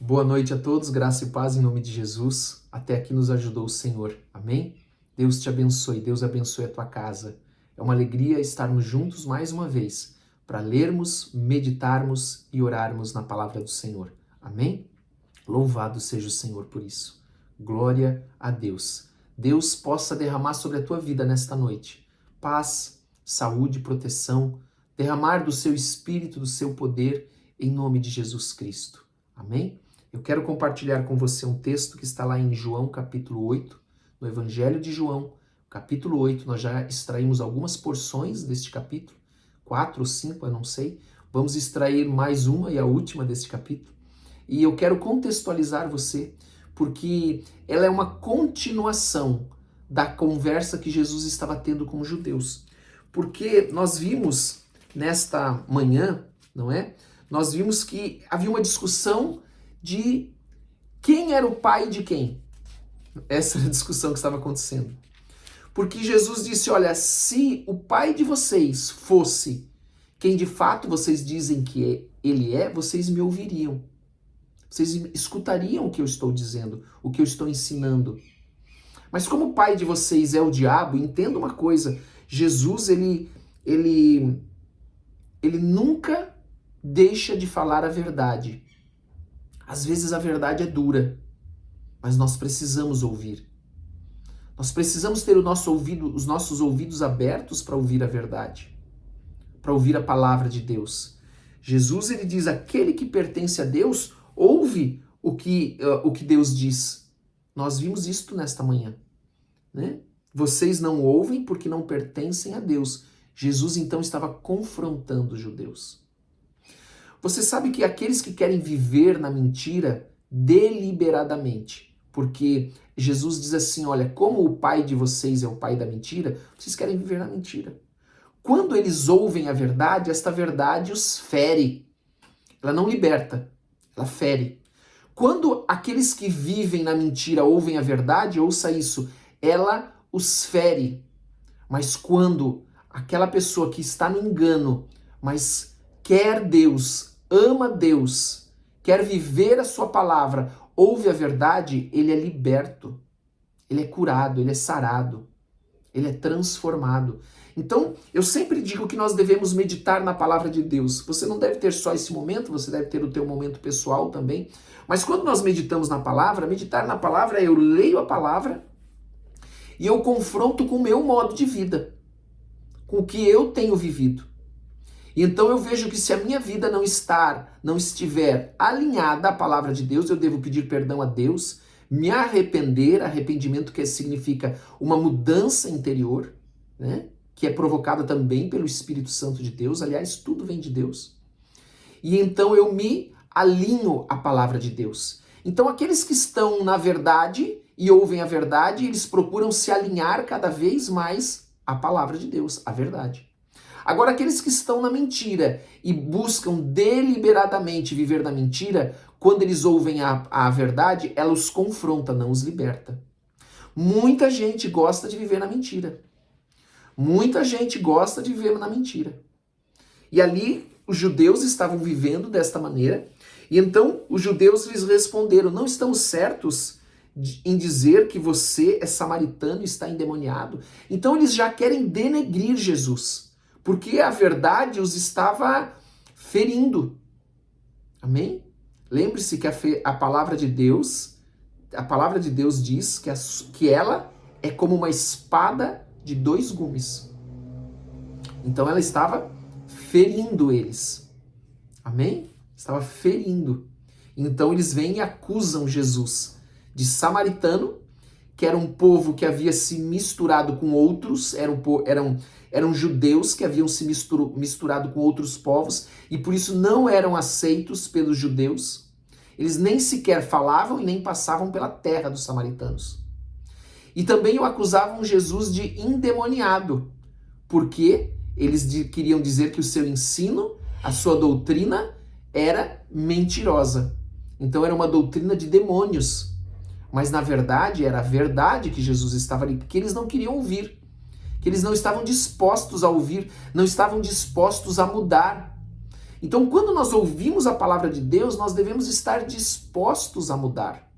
Boa noite a todos, graça e paz em nome de Jesus. Até aqui nos ajudou o Senhor. Amém? Deus te abençoe, Deus abençoe a tua casa. É uma alegria estarmos juntos mais uma vez para lermos, meditarmos e orarmos na palavra do Senhor. Amém? Louvado seja o Senhor por isso. Glória a Deus. Deus possa derramar sobre a tua vida nesta noite paz, saúde, proteção, derramar do seu espírito, do seu poder em nome de Jesus Cristo. Amém? Eu quero compartilhar com você um texto que está lá em João capítulo 8, no Evangelho de João, capítulo 8, nós já extraímos algumas porções deste capítulo, 4 ou 5, eu não sei, vamos extrair mais uma e a última deste capítulo, e eu quero contextualizar você, porque ela é uma continuação da conversa que Jesus estava tendo com os judeus, porque nós vimos nesta manhã, não é? Nós vimos que havia uma discussão de quem era o pai de quem. Essa era a discussão que estava acontecendo. Porque Jesus disse, olha, se o pai de vocês fosse quem de fato vocês dizem que ele é, vocês me ouviriam. Vocês escutariam o que eu estou dizendo, o que eu estou ensinando. Mas como o pai de vocês é o diabo, entenda uma coisa, Jesus, ele nunca deixa de falar a verdade. Às vezes a verdade é dura, mas nós precisamos ouvir. Nós precisamos ter os nossos ouvidos abertos para ouvir a verdade, para ouvir a palavra de Deus. Jesus, ele diz, aquele que pertence a Deus, ouve o que Deus diz. Nós vimos isto nesta manhã, né? Vocês não ouvem porque não pertencem a Deus. Jesus, então, estava confrontando os judeus. Você sabe que aqueles que querem viver na mentira deliberadamente, porque Jesus diz assim, olha, como o pai de vocês é o pai da mentira, vocês querem viver na mentira. Quando eles ouvem a verdade, esta verdade os fere. Ela não liberta, ela fere. Quando aqueles que vivem na mentira ouvem a verdade, ouça isso, ela os fere. Mas quando aquela pessoa que está no engano, mas quer Deus, ama Deus, quer viver a sua palavra, ouve a verdade, ele é liberto, ele é curado, ele é sarado, ele é transformado. Então, eu sempre digo que nós devemos meditar na palavra de Deus. Você não deve ter só esse momento, você deve ter o teu momento pessoal também. Mas quando nós meditamos na palavra, meditar na palavra é eu leio a palavra e eu confronto com o meu modo de vida, com o que eu tenho vivido. E então eu vejo que se a minha vida não estiver alinhada à palavra de Deus, eu devo pedir perdão a Deus, me arrepender, arrependimento que significa uma mudança interior, né? Que é provocada também pelo Espírito Santo de Deus, aliás, tudo vem de Deus. E então eu me alinho à palavra de Deus. Então aqueles que estão na verdade e ouvem a verdade, eles procuram se alinhar cada vez mais à palavra de Deus, à verdade. Agora, aqueles que estão na mentira e buscam deliberadamente viver na mentira, quando eles ouvem a verdade, ela os confronta, não os liberta. Muita gente gosta de viver na mentira. Muita gente gosta de viver na mentira. E ali, os judeus estavam vivendo desta maneira, e então os judeus lhes responderam, não estamos certos em dizer que você é samaritano e está endemoniado? Então eles já querem denegrir Jesus, porque a verdade os estava ferindo. Amém? Lembre-se que a palavra de Deus diz que ela é como uma espada de 2 gumes. Então ela estava ferindo eles. Amém? Estava ferindo. Então eles vêm e acusam Jesus de samaritano, que era um povo que havia se misturado com outros, eram judeus que haviam se misturado com outros povos e por isso não eram aceitos pelos judeus. Eles nem sequer falavam e nem passavam pela terra dos samaritanos. E também o acusavam Jesus de endemoniado, porque eles queriam dizer que o seu ensino, a sua doutrina, era mentirosa. Então era uma doutrina de demônios. Mas na verdade era a verdade que Jesus estava ali, porque eles não queriam ouvir, que eles não estavam dispostos a ouvir, não estavam dispostos a mudar. Então, quando nós ouvimos a palavra de Deus, nós devemos estar dispostos a mudar,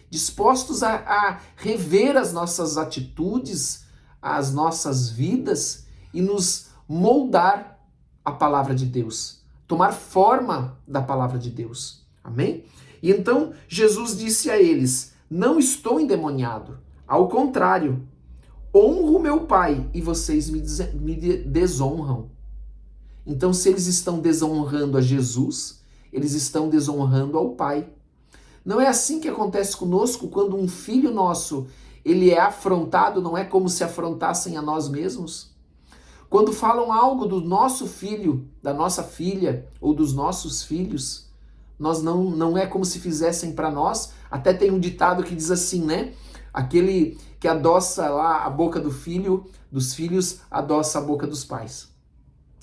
dispostos a rever as nossas atitudes, as nossas vidas e nos moldar a palavra de Deus, tomar forma da palavra de Deus. Amém? E então Jesus disse a eles: não estou endemoniado, ao contrário, honro meu Pai e vocês me desonram. Então, se eles estão desonrando a Jesus, eles estão desonrando ao Pai. Não é assim que acontece conosco quando um filho nosso ele é afrontado, não é como se afrontassem a nós mesmos? Quando falam algo do nosso filho, da nossa filha ou dos nossos filhos, nós não é como se fizessem para nós. Até tem um ditado que diz assim, né? Aquele que adoça lá a boca do filho, dos filhos, adoça a boca dos pais.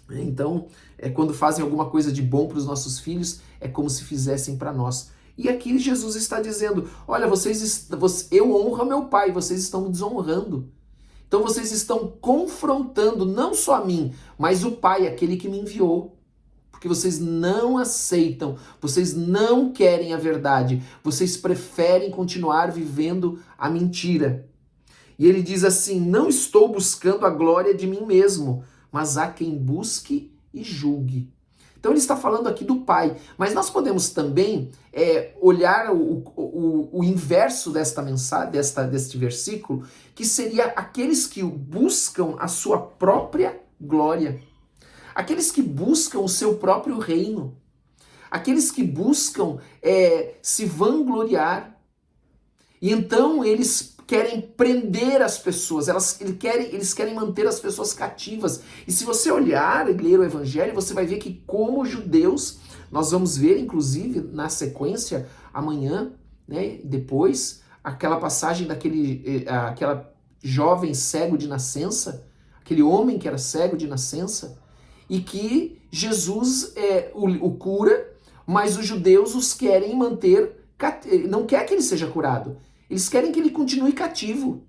Então, quando fazem alguma coisa de bom para os nossos filhos, é como se fizessem para nós. E aqui Jesus está dizendo: olha, eu honro meu Pai, vocês estão me desonrando. Então vocês estão confrontando não só a mim, mas o Pai, aquele que me enviou. Porque vocês não aceitam, vocês não querem a verdade, vocês preferem continuar vivendo a mentira. E ele diz assim: não estou buscando a glória de mim mesmo, mas há quem busque e julgue. Então ele está falando aqui do Pai, mas nós podemos também olhar o inverso desta mensagem, deste versículo, que seria aqueles que buscam a sua própria glória, aqueles que buscam o seu próprio reino, aqueles que buscam se vangloriar. E então eles querem prender as pessoas, eles querem manter as pessoas cativas. E se você olhar e ler o Evangelho, você vai ver que como judeus, nós vamos ver inclusive na sequência, amanhã, né, depois, aquela passagem aquela jovem cego de nascença, aquele homem que era cego de nascença, e que Jesus o cura, mas os judeus os querem manter, não quer que ele seja curado. Eles querem que ele continue cativo.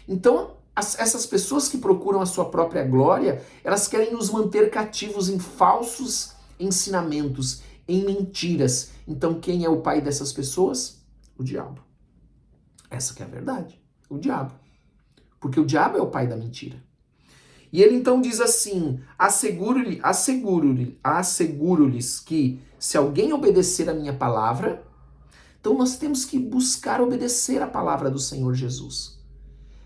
Então, essas pessoas que procuram a sua própria glória, elas querem nos manter cativos em falsos ensinamentos, em mentiras. Então, quem é o pai dessas pessoas? O diabo. Essa que é a verdade. O diabo. Porque o diabo é o pai da mentira. E ele então diz assim: asseguro-lhes que se alguém obedecer a minha palavra. Então nós temos que buscar obedecer a palavra do Senhor Jesus.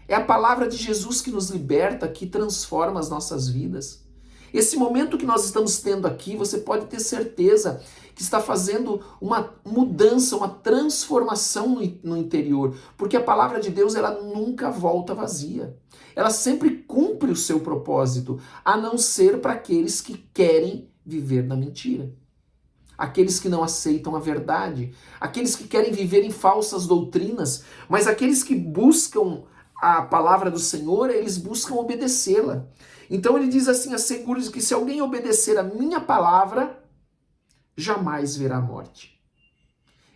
É a palavra de Jesus que nos liberta, que transforma as nossas vidas. Esse momento que nós estamos tendo aqui, você pode ter certeza que está fazendo uma mudança, uma transformação no interior, porque a palavra de Deus ela nunca volta vazia. Ela sempre cumpre o seu propósito, a não ser para aqueles que querem viver na mentira. Aqueles que não aceitam a verdade, aqueles que querem viver em falsas doutrinas, mas aqueles que buscam a palavra do Senhor, eles buscam obedecê-la. Então ele diz assim: asseguro-lhes que se alguém obedecer a minha palavra, jamais verá morte.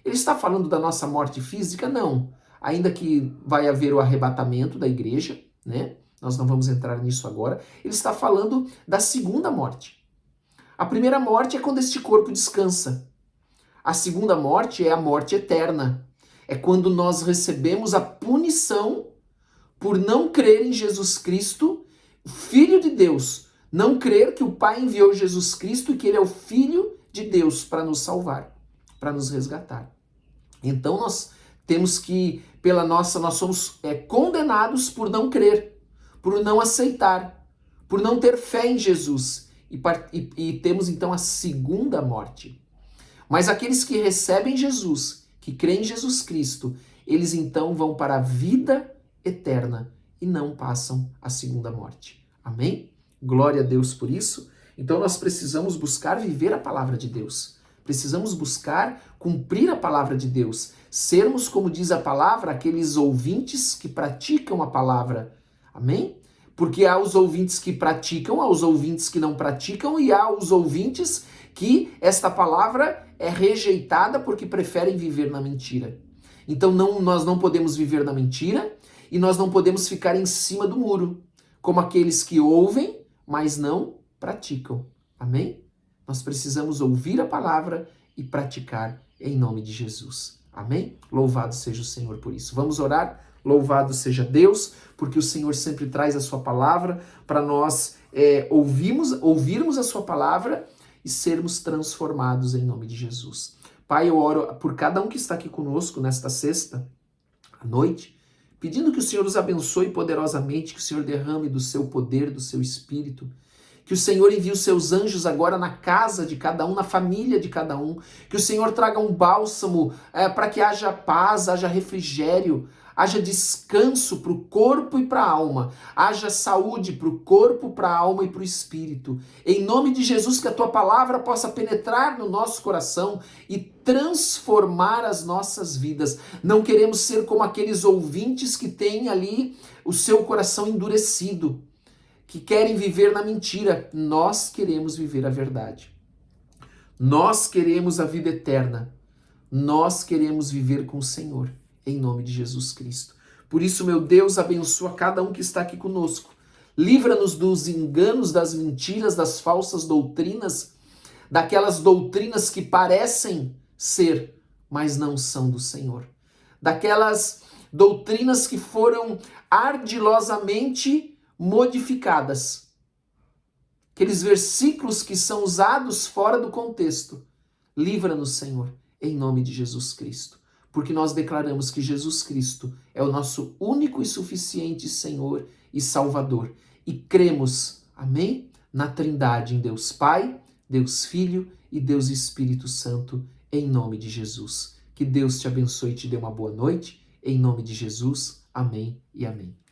Ele está falando da nossa morte física? Não. Ainda que vai haver o arrebatamento da igreja, né? Nós não vamos entrar nisso agora. Ele está falando da segunda morte. A primeira morte é quando este corpo descansa. A segunda morte é a morte eterna. É quando nós recebemos a punição por não crer em Jesus Cristo, o Filho de Deus. Não crer que o Pai enviou Jesus Cristo e que Ele é o Filho de Deus para nos salvar, para nos resgatar. Então nós temos que, nós somos condenados por não crer, por não aceitar, por não ter fé em Jesus. E temos então a segunda morte. Mas aqueles que recebem Jesus, que creem em Jesus Cristo, eles então vão para a vida eterna e não passam a segunda morte. Amém? Glória a Deus por isso. Então nós precisamos buscar viver a palavra de Deus. Precisamos buscar cumprir a palavra de Deus. Sermos, como diz a palavra, aqueles ouvintes que praticam a palavra. Amém? Porque há os ouvintes que praticam, há os ouvintes que não praticam e há os ouvintes que esta palavra é rejeitada porque preferem viver na mentira. Então nós não podemos viver na mentira e nós não podemos ficar em cima do muro, como aqueles que ouvem, mas não praticam. Amém? Nós precisamos ouvir a palavra e praticar em nome de Jesus. Amém? Louvado seja o Senhor por isso. Vamos orar? Louvado seja Deus, porque o Senhor sempre traz a sua palavra para nós ouvirmos a sua palavra e sermos transformados em nome de Jesus. Pai, eu oro por cada um que está aqui conosco nesta sexta à noite, pedindo que o Senhor os abençoe poderosamente, que o Senhor derrame do seu poder, do seu espírito, que o Senhor envie os seus anjos agora na casa de cada um, na família de cada um, que o Senhor traga um bálsamo para que haja paz, haja refrigério, haja descanso para o corpo e para a alma, haja saúde para o corpo, para a alma e para o espírito. Em nome de Jesus, que a tua palavra possa penetrar no nosso coração e transformar as nossas vidas. Não queremos ser como aqueles ouvintes que têm ali o seu coração endurecido, que querem viver na mentira. Nós queremos viver a verdade. Nós queremos a vida eterna. Nós queremos viver com o Senhor, em nome de Jesus Cristo. Por isso, meu Deus, abençoa cada um que está aqui conosco. Livra-nos dos enganos, das mentiras, das falsas doutrinas, daquelas doutrinas que parecem ser, mas não são do Senhor. Daquelas doutrinas que foram ardilosamente modificadas. Aqueles versículos que são usados fora do contexto. Livra-nos, Senhor, em nome de Jesus Cristo. Porque nós declaramos que Jesus Cristo é o nosso único e suficiente Senhor e Salvador. E cremos, amém? Na Trindade, em Deus Pai, Deus Filho e Deus Espírito Santo, em nome de Jesus. Que Deus te abençoe e te dê uma boa noite. Em nome de Jesus, amém e amém.